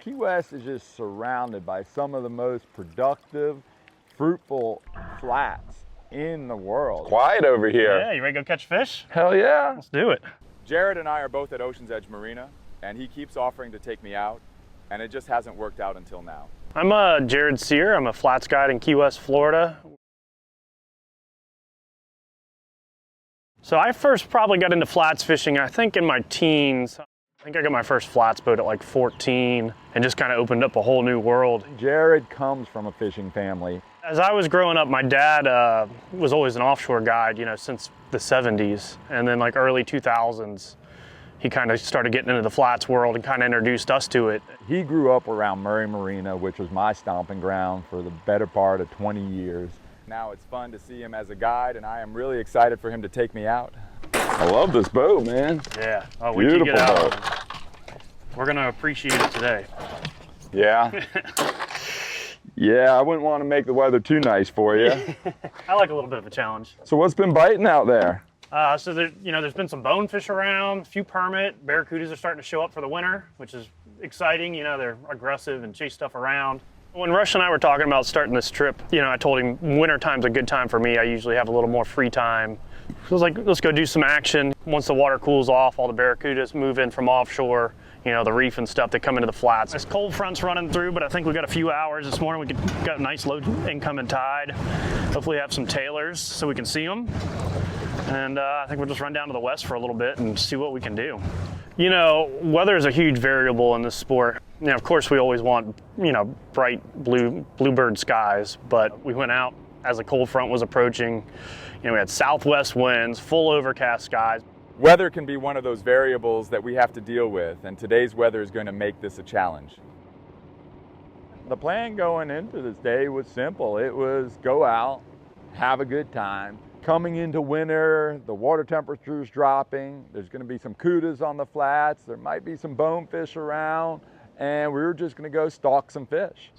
Key West is just surrounded by some of the most productive, fruitful flats in the world. Quiet over here. Yeah, you ready to go catch fish? Hell yeah. Let's do it. Jared and I are both at Ocean's Edge Marina, and he keeps offering to take me out, and it just hasn't worked out until now. I'm Jared Sear. I'm a flats guide in Key West, Florida. So I first probably got into flats fishing, I think in my teens. I think I got my first flats boat at like 14 and just kind of opened up a whole new world. Jared comes from a fishing family. As I was growing up, my dad was always an offshore guide, since the 70s. And then like early 2000s, he kind of started getting into the flats world and kind of introduced us to it. He grew up around Murray Marina, which was my stomping ground for the better part of 20 years. Now it's fun to see him as a guide, and I am really excited for him to take me out. I love this boat, man. Yeah. Oh, Beautiful get out. boat. We're gonna appreciate it today. Yeah. Yeah, I wouldn't want to make the weather too nice for you. I like a little bit of a challenge. So what's been biting out there? So there's been some bonefish around, a few permit. Barracudas are starting to show up for the winter, which is exciting. They're aggressive and chase stuff around. When Rush and I were talking about starting this trip, I told him winter time's a good time for me. I usually have a little more free time. So I was like, let's go do some action. Once the water cools off, all the barracudas move in from offshore, the reef and stuff, they come into the flats. This cold front's running through, but I think we got a few hours this morning. We got a nice low incoming tide. Hopefully have some tailors so we can see them. And I think we'll just run down to the west for a little bit and see what we can do. Weather is a huge variable in this sport. Of course we always want, bright bluebird skies, but we went out as a cold front was approaching. We had southwest winds, full overcast skies. Weather can be one of those variables that we have to deal with, and today's weather is going to make this a challenge. The plan going into this day was simple. It was go out, have a good time. Coming into winter, the water temperature's dropping. There's going to be some kudas on the flats. There might be some bonefish around, and we were just going to go stalk some fish.